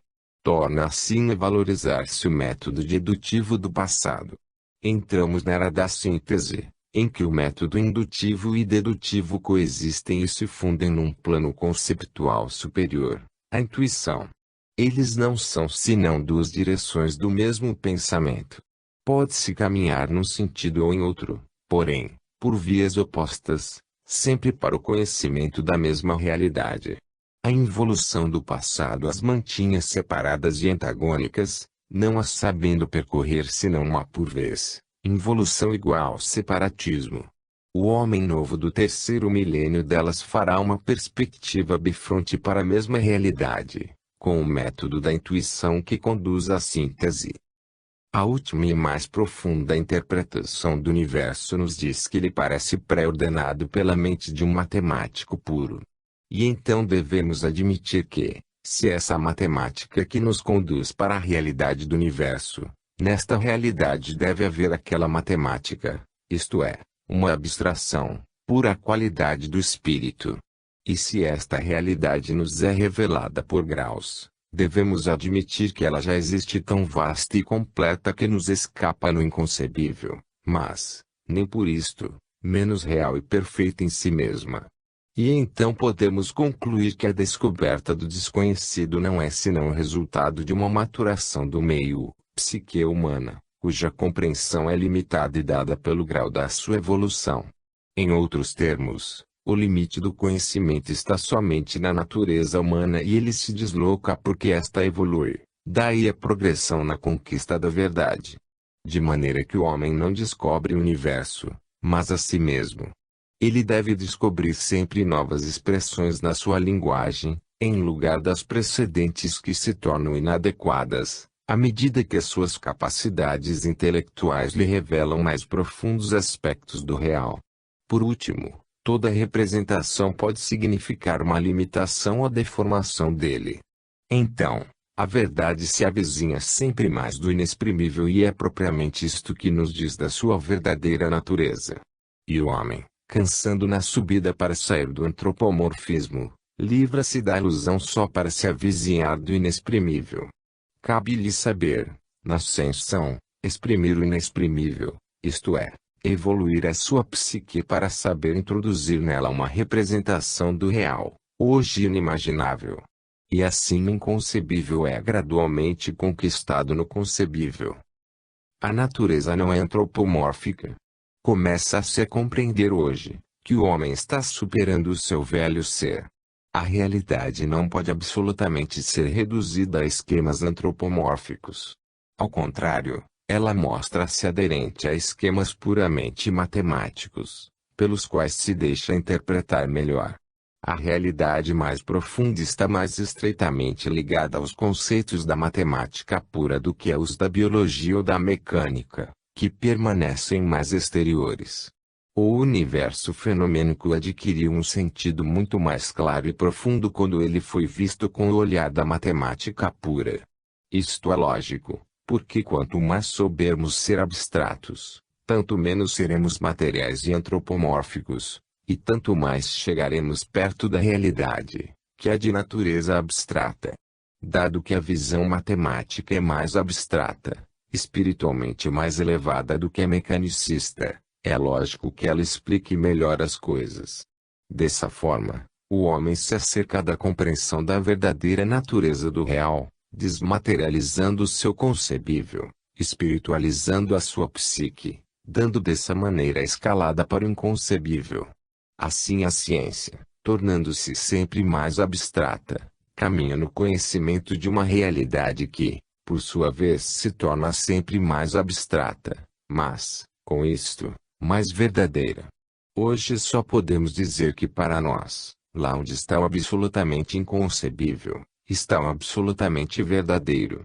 Torna assim a valorizar-se o método dedutivo do passado. Entramos na era da síntese, em que o método indutivo e dedutivo coexistem e se fundem num plano conceptual superior, a intuição. Eles não são senão duas direções do mesmo pensamento. Pode-se caminhar num sentido ou em outro, porém, por vias opostas, sempre para o conhecimento da mesma realidade. A involução do passado as mantinha separadas e antagônicas, não as sabendo percorrer senão uma por vez, involução igual separatismo. O homem novo do terceiro milênio delas fará uma perspectiva bifronte para a mesma realidade, com o método da intuição que conduz à síntese. A última e mais profunda interpretação do universo nos diz que ele parece pré-ordenado pela mente de um matemático puro. E então devemos admitir que, se essa matemática que nos conduz para a realidade do universo, nesta realidade deve haver aquela matemática, isto é, uma abstração, pura qualidade do espírito. E se esta realidade nos é revelada por graus, devemos admitir que ela já existe tão vasta e completa que nos escapa no inconcebível, mas, nem por isto, menos real e perfeita em si mesma. E então podemos concluir que a descoberta do desconhecido não é senão o resultado de uma maturação do meio, psique humana, cuja compreensão é limitada e dada pelo grau da sua evolução. Em outros termos, o limite do conhecimento está somente na natureza humana e ele se desloca porque esta evolui, daí a progressão na conquista da verdade. De maneira que o homem não descobre o universo, mas a si mesmo. Ele deve descobrir sempre novas expressões na sua linguagem, em lugar das precedentes que se tornam inadequadas, à medida que as suas capacidades intelectuais lhe revelam mais profundos aspectos do real. Por último, toda representação pode significar uma limitação ou deformação dele. Então, a verdade se avizinha sempre mais do inexprimível e é propriamente isto que nos diz da sua verdadeira natureza. E o homem, cansando na subida para sair do antropomorfismo, livra-se da ilusão só para se avizinhar do inexprimível. Cabe-lhe saber, na ascensão, exprimir o inexprimível, isto é, evoluir a sua psique para saber introduzir nela uma representação do real, hoje inimaginável. E assim o inconcebível é gradualmente conquistado no concebível. A natureza não é antropomórfica. Começa-se a compreender hoje, que o homem está superando o seu velho ser. A realidade não pode absolutamente ser reduzida a esquemas antropomórficos. Ao contrário, ela mostra-se aderente a esquemas puramente matemáticos, pelos quais se deixa interpretar melhor. A realidade mais profunda está mais estreitamente ligada aos conceitos da matemática pura do que aos da biologia ou da mecânica, que permanecem mais exteriores. O universo fenomênico adquiriu um sentido muito mais claro e profundo quando ele foi visto com o olhar da matemática pura. Isto é lógico, porque quanto mais soubermos ser abstratos, tanto menos seremos materiais e antropomórficos, e tanto mais chegaremos perto da realidade, que é de natureza abstrata. Dado que a visão matemática é mais abstrata, espiritualmente mais elevada do que a mecanicista, é lógico que ela explique melhor as coisas. Dessa forma, o homem se acerca da compreensão da verdadeira natureza do real, desmaterializando o seu concebível, espiritualizando a sua psique, dando dessa maneira a escalada para o inconcebível. Assim a ciência, tornando-se sempre mais abstrata, caminha no conhecimento de uma realidade que, por sua vez, se torna sempre mais abstrata, mas, com isto, mais verdadeira. Hoje só podemos dizer que para nós, lá onde está o absolutamente inconcebível, está o absolutamente verdadeiro.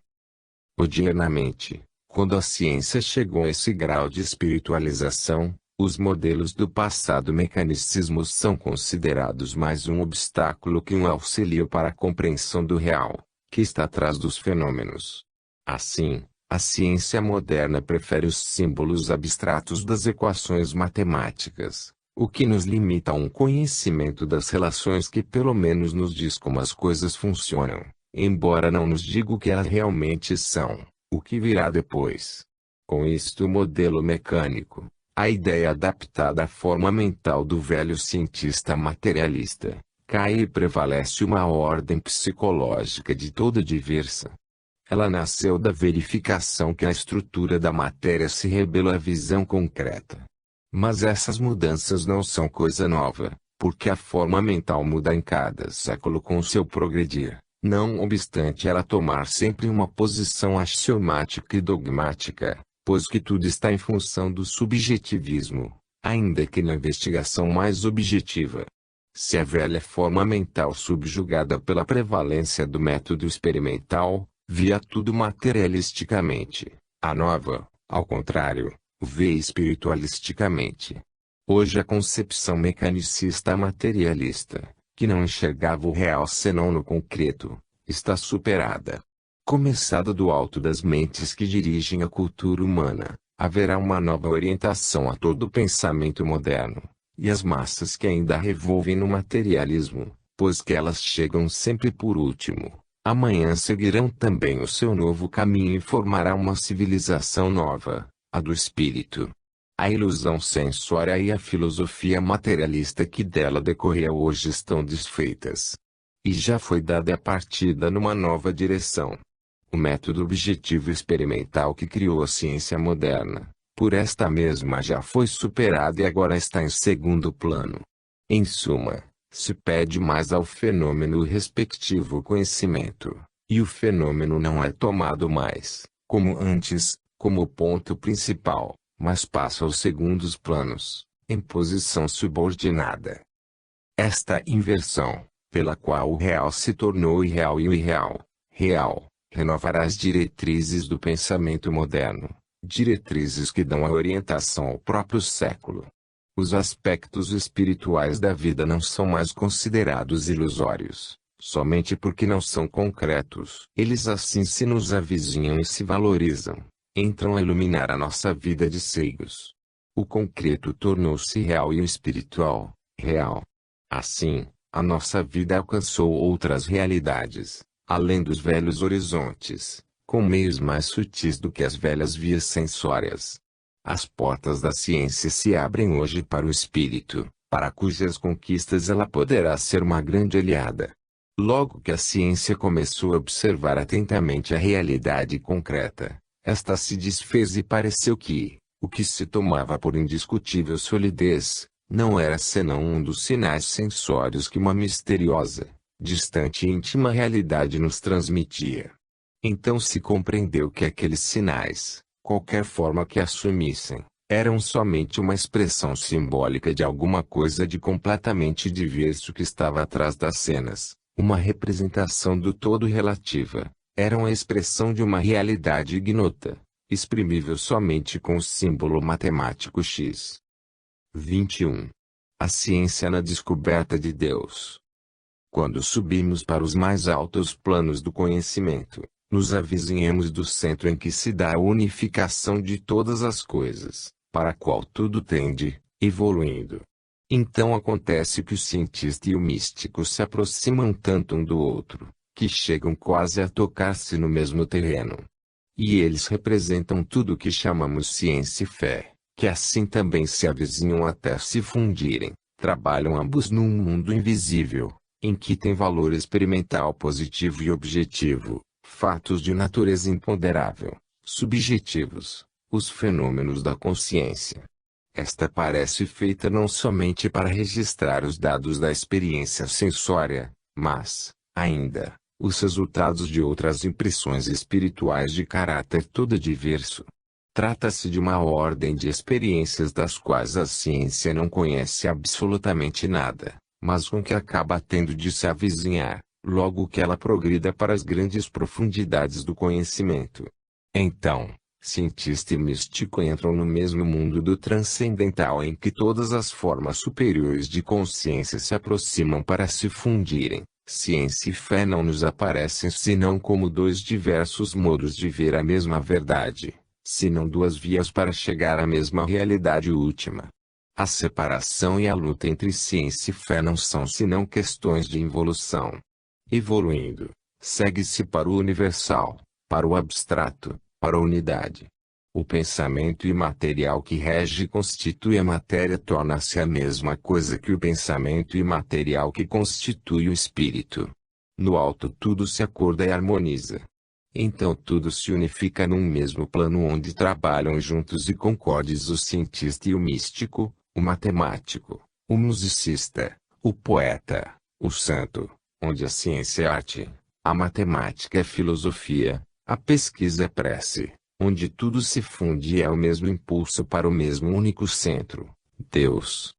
Odiernamente, quando a ciência chegou a esse grau de espiritualização, os modelos do passado mecanicismo são considerados mais um obstáculo que um auxílio para a compreensão do real, que está atrás dos fenômenos. Assim, a ciência moderna prefere os símbolos abstratos das equações matemáticas, o que nos limita a um conhecimento das relações que pelo menos nos diz como as coisas funcionam, embora não nos diga o que elas realmente são, o que virá depois. Com isto o modelo mecânico, a ideia adaptada à forma mental do velho cientista materialista, cai e prevalece uma ordem psicológica de toda diversa. Ela nasceu da verificação que a estrutura da matéria se rebela à visão concreta. Mas essas mudanças não são coisa nova, porque a forma mental muda em cada século com o seu progredir, não obstante ela tomar sempre uma posição axiomática e dogmática, pois que tudo está em função do subjetivismo, ainda que na investigação mais objetiva. Se a velha forma mental subjugada pela prevalência do método experimental, via tudo materialisticamente, a nova, ao contrário, vê espiritualisticamente. Hoje a concepção mecanicista materialista, que não enxergava o real senão no concreto, está superada. Começada do alto das mentes que dirigem a cultura humana, haverá uma nova orientação a todo o pensamento moderno, e as massas que ainda revolvem no materialismo, pois que elas chegam sempre por último, amanhã seguirão também o seu novo caminho e formará uma civilização nova, a do espírito. A ilusão sensória e a filosofia materialista que dela decorria hoje estão desfeitas. E já foi dada a partida numa nova direção. O método objetivo experimental que criou a ciência moderna, por esta mesma já foi superado e agora está em segundo plano. Em suma, se pede mais ao fenômeno o respectivo conhecimento, e o fenômeno não é tomado mais, como antes, como ponto principal, mas passa aos segundos planos, em posição subordinada. Esta inversão, pela qual o real se tornou irreal e o irreal, real, renovará as diretrizes do pensamento moderno, diretrizes que dão a orientação ao próprio século. Os aspectos espirituais da vida não são mais considerados ilusórios, somente porque não são concretos. Eles assim se nos avizinham e se valorizam, entram a iluminar a nossa vida de ceigos. O concreto tornou-se real e o espiritual, real. Assim, a nossa vida alcançou outras realidades, além dos velhos horizontes, com meios mais sutis do que as velhas vias sensórias. As portas da ciência se abrem hoje para o espírito, para cujas conquistas ela poderá ser uma grande aliada. Logo que a ciência começou a observar atentamente a realidade concreta, esta se desfez e pareceu que, o que se tomava por indiscutível solidez, não era senão um dos sinais sensórios que uma misteriosa, distante e íntima realidade nos transmitia. Então se compreendeu que aqueles sinais, qualquer forma que assumissem, eram somente uma expressão simbólica de alguma coisa de completamente diverso que estava atrás das cenas, uma representação do todo relativa, eram a expressão de uma realidade ignota, exprimível somente com o símbolo matemático X. 21. A ciência na descoberta de Deus. Quando subimos para os mais altos planos do conhecimento, Nos avizinhemos do centro em que se dá a unificação de todas as coisas, para a qual tudo tende, evoluindo. Então acontece que o cientista e o místico se aproximam tanto um do outro, que chegam quase a tocar-se no mesmo terreno. E eles representam tudo o que chamamos ciência e fé, que assim também se avizinham até se fundirem, trabalham ambos num mundo invisível, em que tem valor experimental positivo e objetivo, fatos de natureza imponderável, subjetivos, os fenômenos da consciência. Esta parece feita não somente para registrar os dados da experiência sensória, mas, ainda, os resultados de outras impressões espirituais de caráter todo diverso. Trata-se de uma ordem de experiências das quais a ciência não conhece absolutamente nada, mas com que acaba tendo de se avizinhar, logo que ela progrida para as grandes profundidades do conhecimento. Então, cientista e místico entram no mesmo mundo do transcendental em que todas as formas superiores de consciência se aproximam para se fundirem. Ciência e fé não nos aparecem senão como dois diversos modos de ver a mesma verdade, senão duas vias para chegar à mesma realidade última. A separação e a luta entre ciência e fé não são senão questões de involução. Evoluindo, segue-se para o universal, para o abstrato, para a unidade. O pensamento imaterial que rege e constitui a matéria torna-se a mesma coisa que o pensamento imaterial que constitui o espírito. No alto tudo se acorda e harmoniza. Então tudo se unifica num mesmo plano onde trabalham juntos e concordes o cientista e o místico, o matemático, o musicista, o poeta, o santo, onde a ciência é arte, a matemática é filosofia, a pesquisa é prece, onde tudo se funde e é o mesmo impulso para o mesmo único centro, Deus.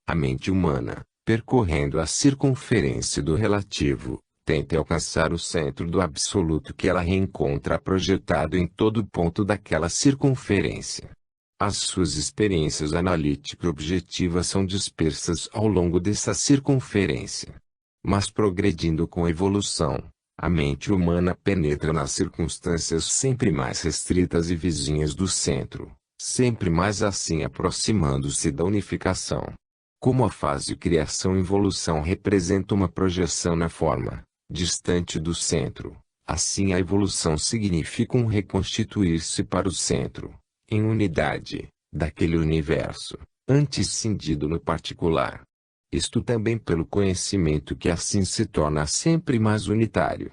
A mente humana, percorrendo a circunferência do relativo, tenta alcançar o centro do absoluto que ela reencontra projetado em todo ponto daquela circunferência. As suas experiências analítico-objetivas são dispersas ao longo dessa circunferência. Mas progredindo com a evolução, a mente humana penetra nas circunstâncias sempre mais restritas e vizinhas do centro, sempre mais assim aproximando-se da unificação. Como a fase criação-evolução representa uma projeção na forma, distante do centro, assim a evolução significa um reconstituir-se para o centro, em unidade, daquele universo, antes cindido no particular. Isto também pelo conhecimento que assim se torna sempre mais unitário.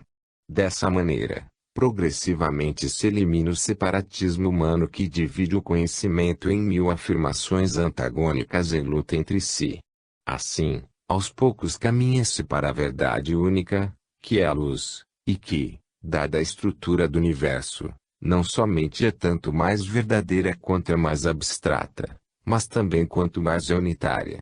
Dessa maneira, progressivamente se elimina o separatismo humano que divide o conhecimento em mil afirmações antagônicas em luta entre si. Assim, aos poucos caminha-se para a verdade única, que é a luz, e que, dada a estrutura do universo, não somente é tanto mais verdadeira quanto é mais abstrata, mas também quanto mais é unitária.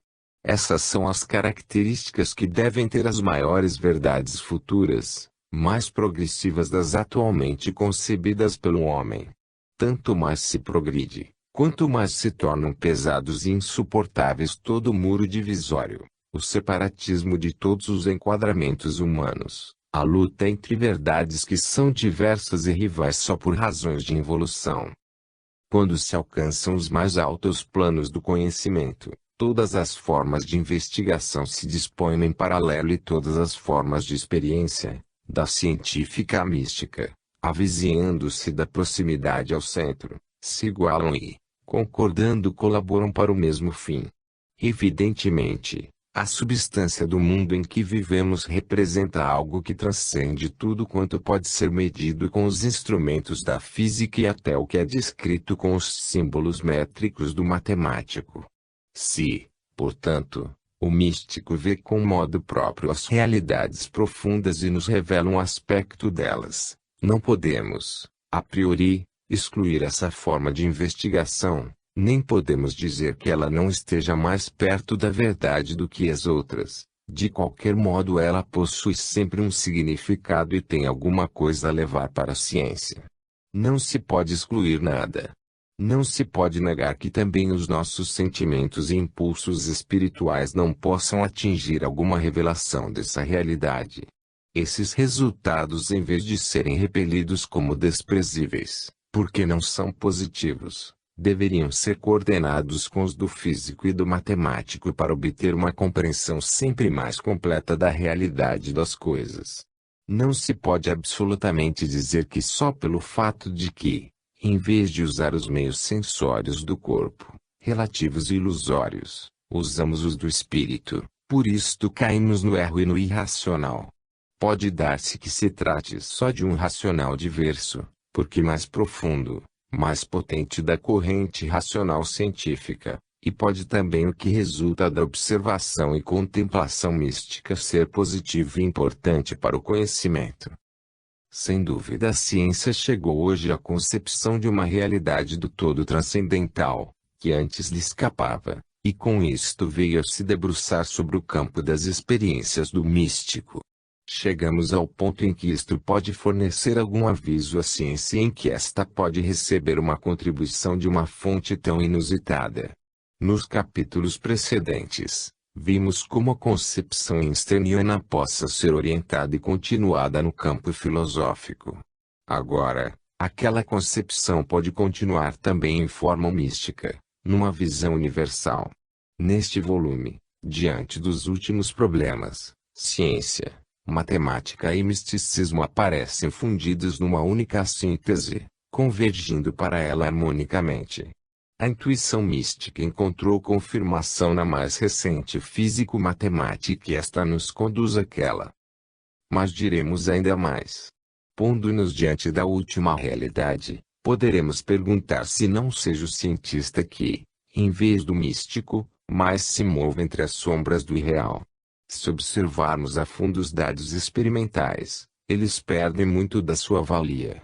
Essas são as características que devem ter as maiores verdades futuras, mais progressivas das atualmente concebidas pelo homem. Tanto mais se progride, quanto mais se tornam pesados e insuportáveis todo o muro divisório, o separatismo de todos os enquadramentos humanos, a luta entre verdades que são diversas e rivais só por razões de involução. Quando se alcançam os mais altos planos do conhecimento, todas as formas de investigação se dispõem em paralelo e todas as formas de experiência, da científica à mística, avizinhando-se da proximidade ao centro, se igualam e, concordando colaboram para o mesmo fim. Evidentemente, a substância do mundo em que vivemos representa algo que transcende tudo quanto pode ser medido com os instrumentos da física e até o que é descrito com os símbolos métricos do matemático. Se, portanto, o místico vê com modo próprio as realidades profundas e nos revela um aspecto delas, não podemos, a priori, excluir essa forma de investigação, nem podemos dizer que ela não esteja mais perto da verdade do que as outras. De qualquer modo ela possui sempre um significado e tem alguma coisa a levar para a ciência. Não se pode excluir nada. Não se pode negar que também os nossos sentimentos e impulsos espirituais não possam atingir alguma revelação dessa realidade. Esses resultados, em vez de serem repelidos como desprezíveis, porque não são positivos, deveriam ser coordenados com os do físico e do matemático para obter uma compreensão sempre mais completa da realidade das coisas. Não se pode absolutamente dizer que só pelo fato de que, em vez de usar os meios sensórios do corpo, relativos e ilusórios, usamos os do espírito, por isto caímos no erro e no irracional. Pode dar-se que se trate só de um racional diverso, porque mais profundo, mais potente da corrente racional científica, e pode também o que resulta da observação e contemplação mística ser positivo e importante para o conhecimento. Sem dúvida, a ciência chegou hoje à concepção de uma realidade do todo transcendental, que antes lhe escapava, e com isto veio a se debruçar sobre o campo das experiências do místico. Chegamos ao ponto em que isto pode fornecer algum aviso à ciência, em que esta pode receber uma contribuição de uma fonte tão inusitada. Nos capítulos precedentes, vimos como a concepção einsteiniana possa ser orientada e continuada no campo filosófico. Agora, aquela concepção pode continuar também em forma mística, numa visão universal. Neste volume, diante dos últimos problemas, ciência, matemática e misticismo aparecem fundidos numa única síntese, convergindo para ela harmonicamente. A intuição mística encontrou confirmação na mais recente físico-matemática e esta nos conduz àquela. Mas diremos ainda mais. Pondo-nos diante da última realidade, poderemos perguntar se não seja o cientista que, em vez do místico, mais se move entre as sombras do irreal. Se observarmos a fundo os dados experimentais, eles perdem muito da sua valia.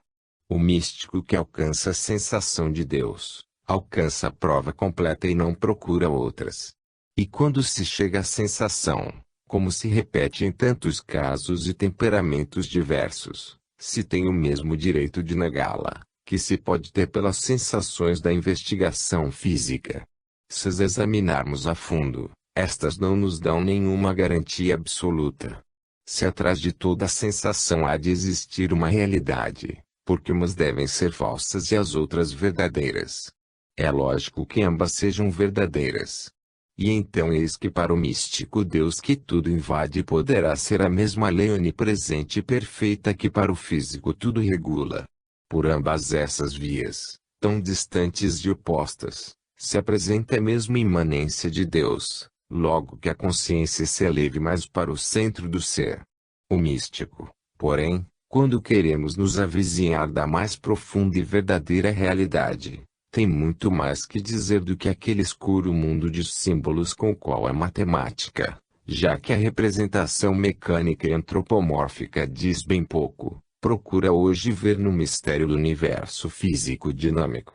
O místico que alcança a sensação de Deus, alcança a prova completa e não procura outras. E quando se chega à sensação, como se repete em tantos casos e temperamentos diversos, se tem o mesmo direito de negá-la, que se pode ter pelas sensações da investigação física. Se as examinarmos a fundo, estas não nos dão nenhuma garantia absoluta. Se atrás de toda sensação há de existir uma realidade, porque umas devem ser falsas e as outras verdadeiras. É lógico que ambas sejam verdadeiras. E então eis que para o místico Deus que tudo invade poderá ser a mesma lei onipresente e perfeita que para o físico tudo regula. Por ambas essas vias, tão distantes e opostas, se apresenta a mesma imanência de Deus, logo que a consciência se eleve mais para o centro do ser. O místico, porém, quando queremos nos avizinhar da mais profunda e verdadeira realidade, tem muito mais que dizer do que aquele escuro mundo de símbolos com o qual a matemática, já que a representação mecânica e antropomórfica diz bem pouco, procura hoje ver no mistério do universo físico dinâmico.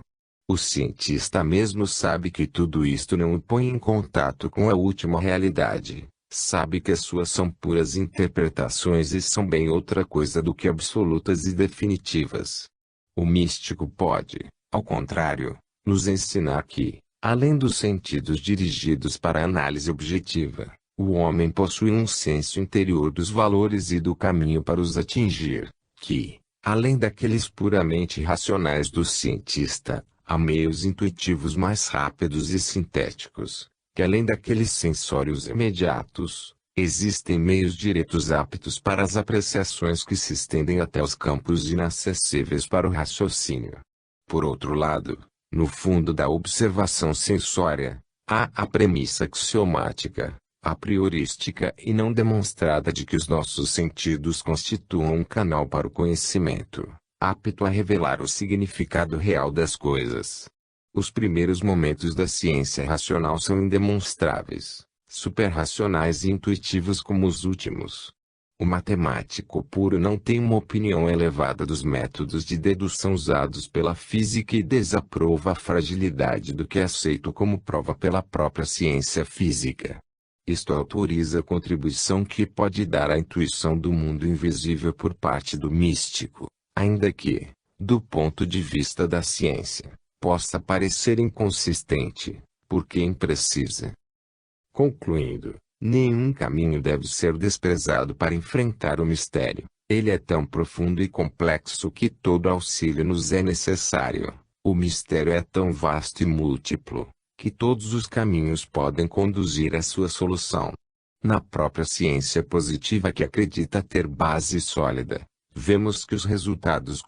O cientista mesmo sabe que tudo isto não o põe em contato com a última realidade, sabe que as suas são puras interpretações e são bem outra coisa do que absolutas e definitivas. O místico pode, ao contrário, nos ensinar que, além dos sentidos dirigidos para a análise objetiva, o homem possui um senso interior dos valores e do caminho para os atingir, que, além daqueles puramente racionais do cientista, há meios intuitivos mais rápidos e sintéticos, que além daqueles sensórios imediatos, existem meios diretos aptos para as apreciações que se estendem até os campos inacessíveis para o raciocínio. Por outro lado, no fundo da observação sensória, há a premissa axiomática, a priorística e não demonstrada de que os nossos sentidos constituam um canal para o conhecimento, apto a revelar o significado real das coisas. Os primeiros momentos da ciência racional são indemonstráveis, superracionais e intuitivos como os últimos. O matemático puro não tem uma opinião elevada dos métodos de dedução usados pela física e desaprova a fragilidade do que é aceito como prova pela própria ciência física. Isto autoriza a contribuição que pode dar à intuição do mundo invisível por parte do místico, ainda que, do ponto de vista da ciência, possa parecer inconsistente, porque imprecisa. Concluindo, Nenhum caminho deve ser desprezado para enfrentar o mistério. Ele é tão profundo e complexo que todo auxílio nos é necessário. O mistério é tão vasto e múltiplo, que todos os caminhos podem conduzir à sua solução. Na própria ciência positiva, que acredita ter base sólida, vemos que os resultados